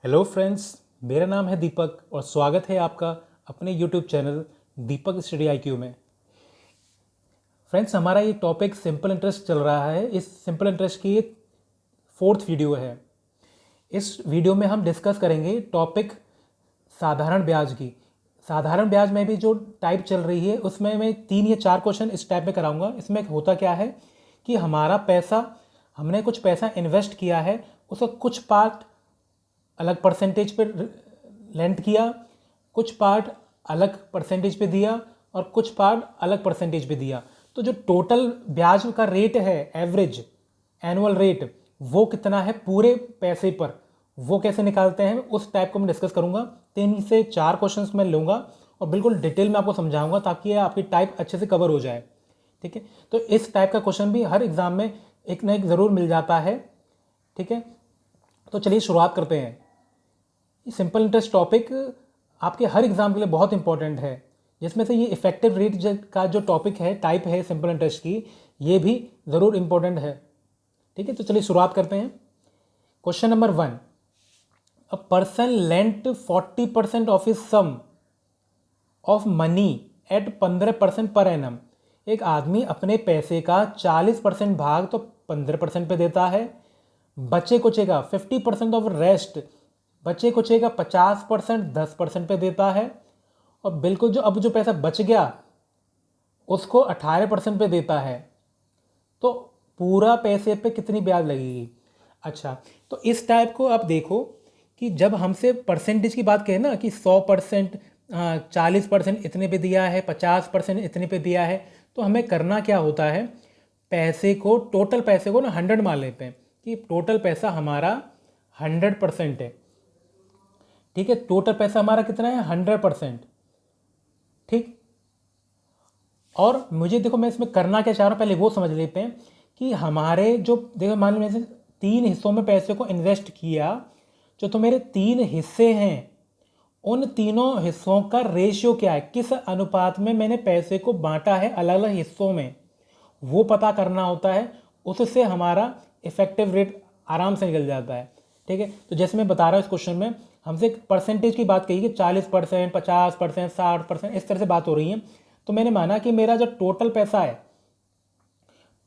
Hello friends, मेरा नाम है दीपक और स्वागत है आपका अपने यूट्यूब चैनल दीपक स्टडी आईक्यू में। फ्रेंड्स, हमारा ये टॉपिक सिंपल इंटरेस्ट चल रहा है। इस सिंपल इंटरेस्ट की ये 4th वीडियो है। इस वीडियो में हम डिस्कस करेंगे टॉपिक साधारण ब्याज की। साधारण ब्याज में भी जो टाइप चल रही है उसमें मैं 3 या 4 क्वेश्चन इस टाइप में कराऊंगा। इसमें होता क्या है कि हमारा पैसा, हमने कुछ पैसा इन्वेस्ट किया है, उसका कुछ पार्ट अलग परसेंटेज पे लेंट किया, कुछ पार्ट अलग परसेंटेज पे दिया और कुछ पार्ट अलग परसेंटेज पे दिया। तो जो टोटल ब्याज का रेट है, एवरेज एनुअल रेट, वो कितना है पूरे पैसे पर, वो कैसे निकालते हैं, उस टाइप को मैं डिस्कस करूंगा। 3 से 4 क्वेश्चंस मैं लूँगा और बिल्कुल डिटेल में आपको समझाऊंगा ताकि आपकी टाइप अच्छे से कवर हो जाए। ठीक है, तो इस टाइप का क्वेश्चन भी हर एग्जाम में एक ना एक ज़रूर मिल जाता है। ठीक है, तो चलिए शुरुआत करते हैं। ये सिंपल इंटरेस्ट टॉपिक आपके हर एग्जाम के लिए बहुत इंपॉर्टेंट है, जिसमें से ये इफेक्टिव रेट का जो टॉपिक है, टाइप है सिंपल इंटरेस्ट की, ये भी ज़रूर इंपॉर्टेंट है। ठीक है, तो चलिए शुरुआत करते हैं। Question number 1, a person lent 40% of his sum of money at 15% per annum. एक आदमी अपने पैसे का 40% भाग तो 15% पे देता है, बचे कुचे का 50% ऑफ रेस्ट, बचे कुचे का 50% 10% पे देता है, और बिल्कुल जो पैसा बच गया उसको 18% पे देता है। तो पूरा पैसे पे कितनी ब्याज लगेगी? अच्छा, तो इस टाइप को आप देखो कि जब हमसे परसेंटेज की बात करें ना कि 100%, 40% इतने पे दिया है, 50% इतने पे दिया है, तो हमें करना क्या होता है, पैसे को, टोटल पैसे को ना 100 मान लेते हैं कि टोटल पैसा हमारा 100% है। ठीक है, टोटल पैसा हमारा कितना है? 100%। ठीक, और मुझे देखो, मैं इसमें करना क्या चाह रहा हूँ पहले वो समझ लेते हैं कि हमारे जो, देखो मान लो मैंने 3 हिस्सों में पैसे को इन्वेस्ट किया, तो मेरे 3 हिस्से हैं, उन तीनों हिस्सों का रेशियो क्या है, किस अनुपात में मैंने पैसे को बांटा है अलग अलग हिस्सों में, वो पता करना होता है। उससे हमारा इफेक्टिव रेट आराम से निकल जाता है। ठीक है, तो जैसे मैं बता रहा हूँ इस क्वेश्चन में हमसे परसेंटेज की बात कही कि 40%, 50%, 60%, इस तरह से बात हो रही है। तो मैंने माना कि मेरा जो टोटल पैसा है,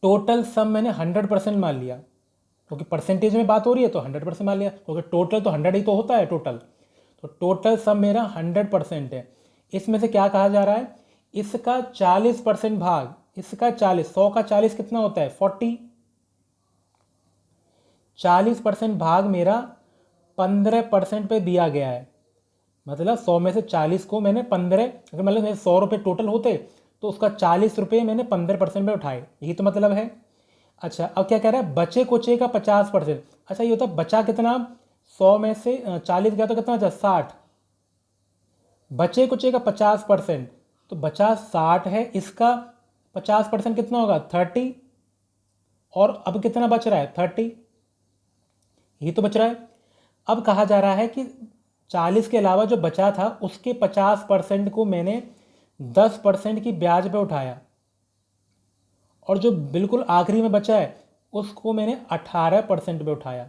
टोटल सम मैंने 100% मान लिया, क्योंकि परसेंटेज में बात हो रही है तो 100% मान लिया, क्योंकि टोटल तो 100 ही तो होता है टोटल। तो टोटल सम मेरा 100% है। इसमें से क्या कहा जा रहा है, इसका 40% भाग, इसका 40, 100 का 40 कितना होता है? 40। 40% भाग मेरा 15% पे दिया गया है, मतलब 100 में से 40 को मैंने 15, अगर मतलब मेरे 100 रुपये टोटल होते तो उसका 40 रुपये मैंने 15% में उठाए, यही तो मतलब है। अच्छा, अब क्या कह रहा है, बचे कुचे का 50%। अच्छा, ये होता है बचा कितना, 100 में से 40 गया तो कितना बचा? 60। बचे कुचे का 50%, तो बचा 60 है, इसका 50% कितना होगा? 30। और अब कितना बच रहा है? 30, ये तो बच रहा है। अब कहा जा रहा है कि 40 के अलावा जो बचा था उसके 50% को मैंने 10% की ब्याज पे उठाया, और जो बिल्कुल आखिरी में बचा है उसको मैंने 18% पे उठाया।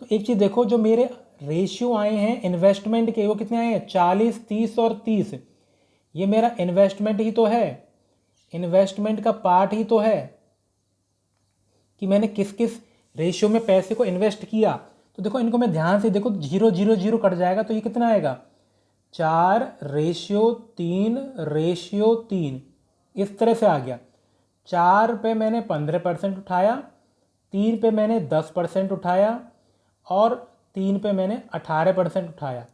तो एक चीज़ देखो, जो मेरे रेशियो आए हैं इन्वेस्टमेंट के, वो कितने आए हैं? 40, 30 और 30। ये मेरा इन्वेस्टमेंट ही तो है, इन्वेस्टमेंट का पार्ट ही तो है कि मैंने किस किस रेशियो में पैसे को इन्वेस्ट किया। तो देखो, इनको मैं ध्यान से देखो, 0 0 0 कट जाएगा तो ये कितना आएगा? 4:3:3, इस तरह से आ गया। 4 पे मैंने 15% उठाया, 3 पे मैंने 10% उठाया, और 3 पे मैंने 18% उठाया।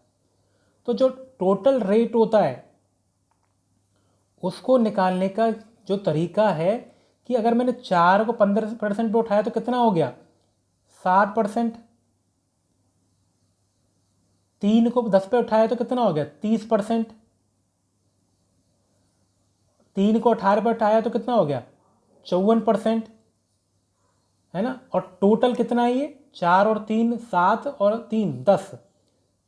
तो जो टोटल रेट होता है उसको निकालने का जो तरीका है कि अगर मैंने 4 को 15% पे उठाया तो कितना हो गया? 60%। 3 को 10 पे उठाया तो कितना हो गया? 30%। 3 को 18 पे उठाया तो कितना हो गया? 54%, है ना। और टोटल कितना है ये? 4 और 3 7 और 3 10,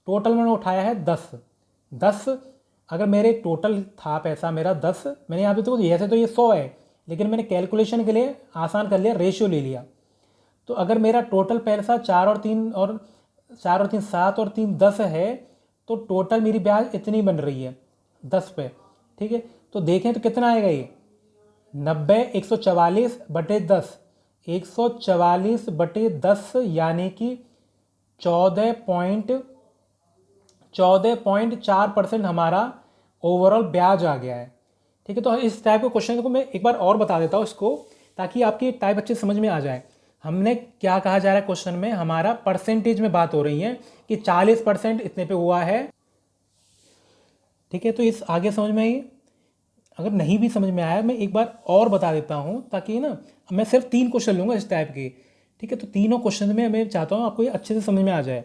टोटल मैंने उठाया है 10। 10, अगर मेरे टोटल था पैसा मेरा 10, मैंने यहाँ पे तो ऐसे तो ये 100 है, लेकिन मैंने कैलकुलेशन के लिए आसान कर लिया, रेशियो ले लिया। तो अगर मेरा टोटल पैसा 4 और 3 और 4 और 3 7 और 3 10 है, तो टोटल मेरी ब्याज इतनी बन रही है 10 पे। ठीक है, तो देखें तो कितना आएगा ये 90 144/10, 144/10 यानी कि 14.4% हमारा ओवरऑल ब्याज आ गया है। ठीक है, तो इस टाइप के क्वेश्चन को मैं एक बार और बता देता हूँ इसको, ताकि आपकी टाइप अच्छे समझ में आ जाए। हमने क्या कहा जा रहा है क्वेश्चन में, हमारा परसेंटेज में बात हो रही है कि 40% इतने पे हुआ है। ठीक है, तो इस आगे समझ में आई। अगर नहीं भी समझ में आया मैं एक बार और बता देता हूँ, ताकि ना मैं सिर्फ 3 क्वेश्चन लूँगा इस टाइप के। ठीक है, तो तीनों क्वेश्चन में मैं चाहता हूँ आपको ये अच्छे से समझ में आ जाए।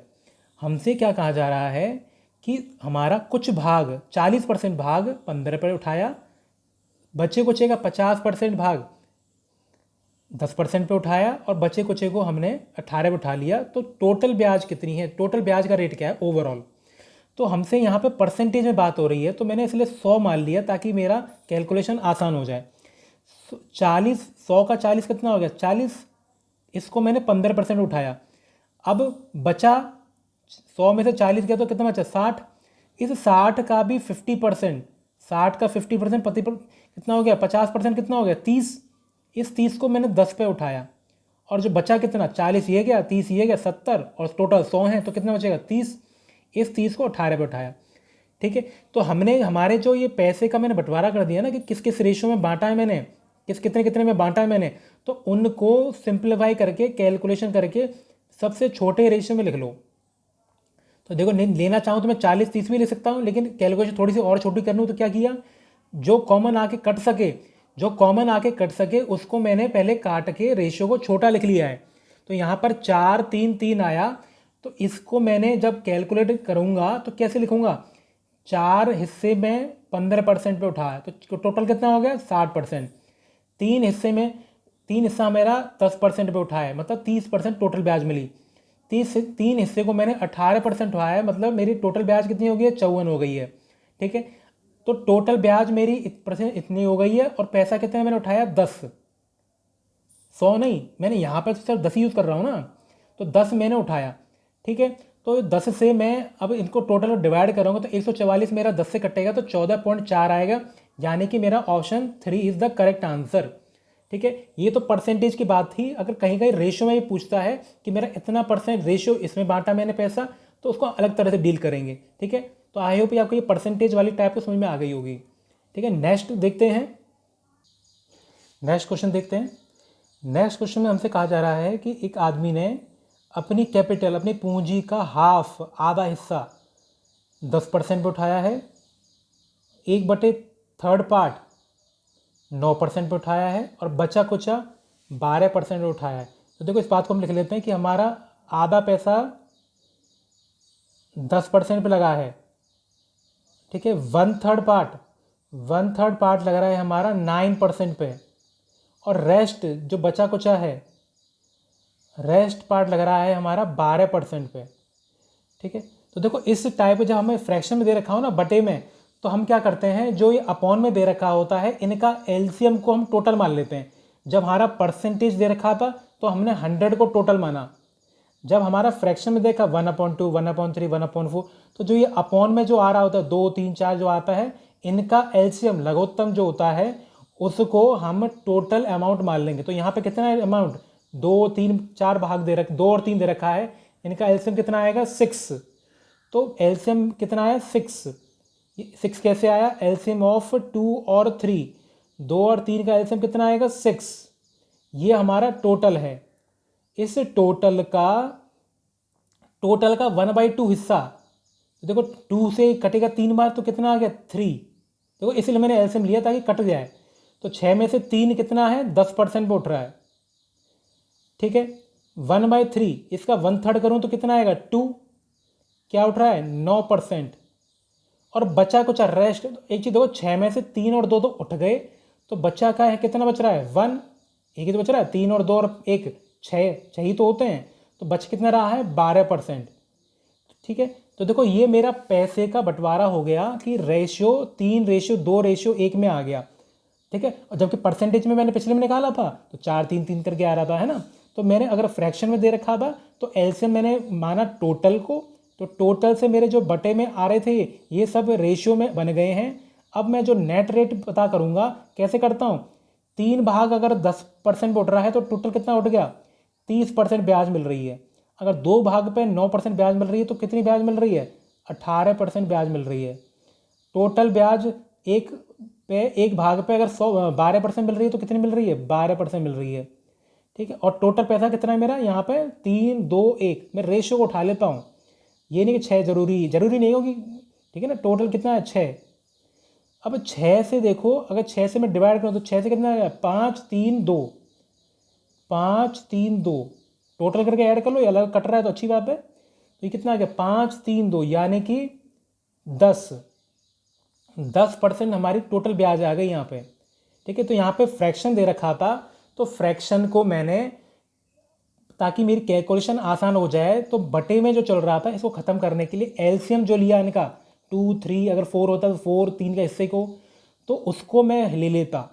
हमसे क्या कहा जा रहा है कि हमारा कुछ भाग 40% भाग 15 पर उठाया, बचे कुचे का 50% भाग 10% पे उठाया, और बचे कुचे को हमने 18 पे उठा लिया। तो टोटल ब्याज कितनी है, टोटल ब्याज का रेट क्या है ओवरऑल। तो हमसे यहाँ पे परसेंटेज में बात हो रही है, तो मैंने इसलिए 100 मान लिया ताकि मेरा कैलकुलेशन आसान हो जाए। 40, 100 का 40 कितना हो गया 40, इसको मैंने 15% उठाया। अब बचा 100 में से 40 गया तो कितना बचा 60। इस 60 का भी 50%, 60 का 50% पति पर कितना हो गया 50% कितना हो गया 30। इस 30 को मैंने 10 पे उठाया, और जो बचा कितना 40 ये गया, 30 ये गया, 70, और टोटल 100 है तो कितना बचेगा 30। इस 30 को 18 पे उठाया। ठीक है, तो हमने हमारे जो ये पैसे का मैंने बंटवारा कर दिया ना कि किस किस रेशियो में बांटा है मैंने, कितने कितने में बांटा है मैंने, तो उनको सिंप्लीफाई करके कैलकुलेशन करके सबसे छोटे रेशियो में लिख लो। तो देखो लेना चाहूँ तो मैं 40-30 भी ले सकता हूँ, लेकिन कैलकुलेशन थोड़ी सी और छोटी करनी हो तो क्या किया, जो कॉमन आके कट सके उसको मैंने पहले काट के रेशियो को छोटा लिख लिया है। तो यहाँ पर 4 3 3 आया, तो इसको मैंने जब कैलकुलेट करूँगा तो कैसे लिखूँगा, 4 हिस्से में 15% पे उठाया तो टोटल कितना हो गया 60%। 3 हिस्से में 3 हिस्सा मेरा 10% पे उठाया, मतलब 30% टोटल ब्याज मिली। 3 हिस्से को मैंने 18% उठाया है, मतलब मेरी टोटल ब्याज कितनी हो गई है 54 हो गई है। ठीक है, तो टोटल ब्याज मेरी परसेंट इतनी हो गई है, और पैसा कितना मैंने उठाया 10, 100 नहीं, मैंने यहाँ पर तो सिर्फ 10 यूज़ कर रहा हूँ ना, तो 10 मैंने उठाया। ठीक है, तो 10 से मैं अब इनको टोटल डिवाइड करूँगा तो 144 मेरा 10 से कटेगा तो 14.4 आएगा, यानी कि मेरा option 3 is the correct answer. ठीक है, ये तो परसेंटेज की बात थी। अगर कहीं कहीं रेशियो में ये पूछता है कि मेरा इतना परसेंट रेशियो इसमें बांटा मैंने पैसा, तो उसको अलग तरह से डील करेंगे। ठीक है, तो आई होप आपको ये परसेंटेज वाली टाइप को समझ में आ गई होगी। ठीक है, नेक्स्ट देखते हैं, नेक्स्ट क्वेश्चन देखते हैं। नेक्स्ट क्वेश्चन में हमसे कहा जा रहा है कि एक आदमी ने अपनी कैपिटल, अपनी पूंजी का हाफ, आधा हिस्सा 10% पे उठाया है, 1/3 पार्ट 9% पे उठाया है, और बचा कुचा 12% पे उठाया है। तो देखो इस बात को हम लिख लेते हैं कि हमारा आधा पैसा 10% पे लगा है। ठीक है, 1/3 पार्ट लग रहा है हमारा 9% पे, और रेस्ट जो बचा कुचा है, रेस्ट पार्ट लग रहा है हमारा 12% पे। ठीक है, तो देखो इस टाइप जब हमें फ्रैक्शन में दे रखा हो ना बटे में, तो हम क्या करते हैं, जो ये अपॉन में दे रखा होता है इनका एलसीएम को हम टोटल मान लेते हैं। जब हमारा परसेंटेज दे रखा था तो हमने 100 को टोटल माना। जब हमारा फ्रैक्शन में देखा 1/2, 1/3, 1/4, तो जो ये अपॉन में जो आ रहा होता है 2 3 4 जो आता है, इनका एलसीएम लघुत्तम जो होता है उसको हम टोटल अमाउंट मान लेंगे। तो यहाँ पे कितना है अमाउंट, 2 3 4 भाग दे रख 2 और 3 दे रखा है, इनका एलसीएम कितना आएगा 6। तो एलसीएम कितना आया 6। 6 कैसे आया, एलसीएम ऑफ 2 और 3, 2 और 3 का एलसीएम कितना आएगा 6। ये हमारा टोटल है। इस टोटल का 1/2 हिस्सा, तो देखो 2 से कटेगा 3 बार तो कितना आ गया 3। देखो इसलिए मैंने एलसीएम लिया ताकि कट जाए। तो 6 में से 3 कितना है 10% पे उठ रहा है। ठीक है, 1/3 इसका 1/3 करूँ तो कितना आएगा 2, क्या उठ रहा है 9%। और बचा कुछ रेस्ट, एक चीज़ देखो 6 में से 3 और 2 तो उठ गए, तो बच्चा का है कितना बच रहा है 1, एक ही तो बच रहा है, 3 और 2 और 1 6 ही तो होते हैं, तो बच कितना रहा है 12%। ठीक है, तो देखो ये मेरा पैसे का बंटवारा हो गया कि रेशियो 3:2:1 में आ गया। ठीक है, और जबकि परसेंटेज में मैंने पिछले में निकाला था तो 4 3 3 करके आ रहा था, है ना। तो मैंने अगर फ्रैक्शन में दे रखा था तो एलसीएम मैंने माना टोटल को, तो टोटल से मेरे जो बटे में आ रहे थे ये सब रेशियो में बन गए हैं। अब मैं जो नेट रेट पता करूँगा कैसे करता हूँ, 3 भाग अगर 10% पे उठ रहा है तो टोटल कितना उठ गया, 30% ब्याज मिल रही है। अगर 2 भाग पे 9% ब्याज मिल रही है तो कितनी ब्याज मिल रही है, 18% ब्याज मिल रही है। टोटल ब्याज एक भाग पे अगर 12% मिल रही है तो कितनी मिल रही है, 12% मिल रही है। ठीक है, और टोटल पैसा कितना है मेरा यहाँ पे 3 2 1, मैं रेशियो को उठा लेता हूँ, ये नहीं कि 6 जरूरी नहीं होगी। ठीक है ना, टोटल कितना है 6। अब 6 से देखो, अगर 6 से मैं डिवाइड करूँ तो 6 से कितना है 5 3 2, 5 3 2, टोटल करके ऐड कर लो, ये अलग कट रहा है तो अच्छी बात है। तो ये कितना आ गया 5 3 2 यानी कि 10% हमारी टोटल ब्याज आ गई यहाँ पे। ठीक है, तो यहाँ पे फ्रैक्शन दे रखा था, तो फ्रैक्शन को मैंने, ताकि मेरी कैलकुलेशन आसान हो जाए, तो बटे में जो चल रहा था इसको ख़त्म करने के लिए एलसीएम जो लिया इनका 2 3, अगर 4 होता तो 4 3 का हिस्से को, तो उसको मैं ले लेता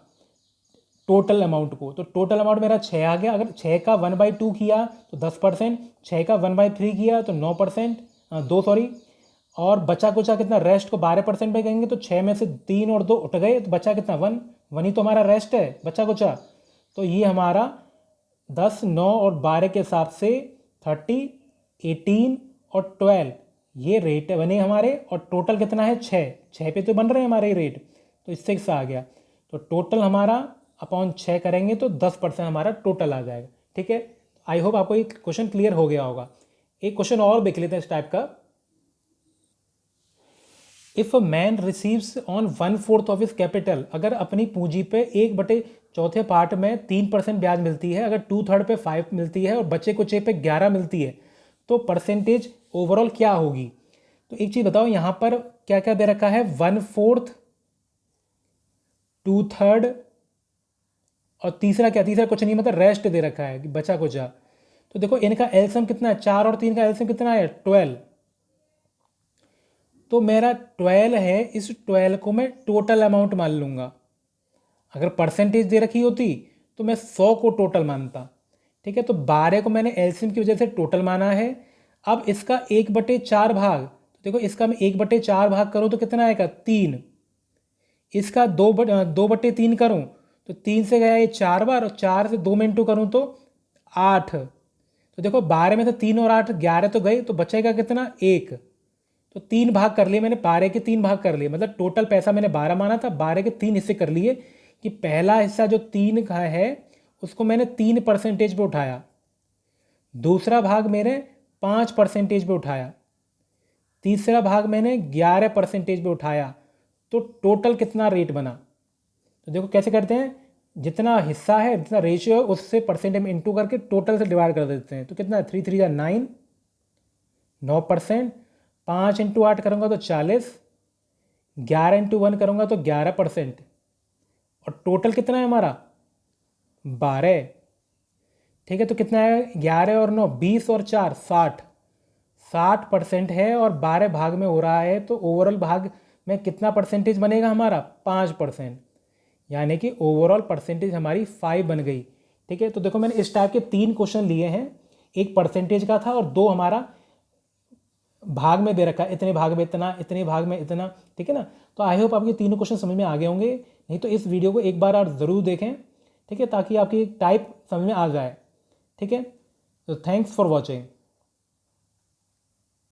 टोटल अमाउंट को। तो टोटल अमाउंट मेरा 6 आ गया। अगर 6 का 1/2 किया तो 10%, 6 का 1/3 किया तो 9%, 2 सॉरी, और बचा कुचा कितना, रेस्ट को 12% पे कहेंगे तो 6 में से 3 और 2 उठ गए तो बचा कितना 1 ही तो हमारा रेस्ट है, बचा कुचा। तो ये हमारा 10 9 और 12 के हिसाब से 30 18 और 12 ये रेट बने हमारे, और टोटल कितना है 6 पे तो बन रहे हैं हमारे रेट, तो इससे आ गया। तो टोटल हमारा अपॉन 6 करेंगे तो 10% हमारा टोटल आ जाएगा। ठीक है, आई होप आपको ये क्वेश्चन क्लियर हो गया होगा। एक क्वेश्चन और देख लेते हैं इस टाइप का। If a man receives on 1/4 of his capital, अगर अपनी पूंजी पे 1/4 पार्ट में 3% ब्याज मिलती है, अगर 2/3 पे 5 मिलती है और बचे कुचे पे 11 मिलती है, तो परसेंटेज ओवरऑल क्या होगी। तो एक चीज़ बताओ, यहाँ पर क्या क्या दे रखा है, 1/4, 2/3 और तीसरा क्या, तीसरा कुछ नहीं, मतलब रेस्ट दे रखा है कि बचा कुचा। तो देखो इनका एलसीएम कितना है, 4 और 3 का एलसीएम कितना है 12। तो मेरा 12 है, इस 12 को मैं टोटल अमाउंट मान लूँगा। अगर परसेंटेज दे रखी होती तो मैं 100 को टोटल मानता। ठीक है, तो 12 को मैंने एलसीएम की वजह से टोटल माना है। अब इसका 1/4 भाग, तो देखो इसका मैं 1/4 भाग करूँ तो कितना आएगा 3, इसका 2/3 करूँ तो 3 से गया ये 4 बार, और 4 से 2 में इंटू करूँ तो 8। तो देखो 12 में से 3 और 8 11 तो गए, तो बचेगा कितना 1। तो 3 भाग कर लिए मैंने, 12 के 3 भाग कर लिए, मतलब टोटल पैसा मैंने 12 माना था, 12 के 3 हिस्से कर लिए, कि पहला हिस्सा जो 3 का है उसको मैंने 3% पे उठाया, दूसरा भाग मैंने 5% पे उठाया, तीसरा भाग मैंने 11% पे उठाया। तो टोटल कितना रेट बना। तो देखो कैसे करते हैं, जितना हिस्सा है जितना रेशियो है उससे परसेंटेज में इंटू करके टोटल से डिवाइड कर देते हैं। तो कितना 3 3 या 9, 9%, 5 × 8 करूँगा तो 40, 11 × 1 करूँगा तो 11%, और टोटल कितना है हमारा 12। ठीक है, तो कितना है 11 और 9 20 और 4 60% है, और 12 भाग में हो रहा है, तो ओवरऑल भाग में कितना परसेंटेज बनेगा हमारा 5%, यानी कि ओवरऑल परसेंटेज हमारी 5 बन गई। ठीक है, तो देखो मैंने इस टाइप के 3 क्वेश्चन लिए हैं, एक परसेंटेज का था और 2 हमारा भाग में दे रखा है, इतने भाग में इतना, इतने भाग में इतना। ठीक है ना, तो आई होप आपके तीनों क्वेश्चन समझ में आ गए होंगे, नहीं तो इस वीडियो को एक बार और ज़रूर देखें। ठीक है, ताकि आपकी टाइप समझ में आ जाए। ठीक है, तो थैंक्स फॉर वॉचिंग।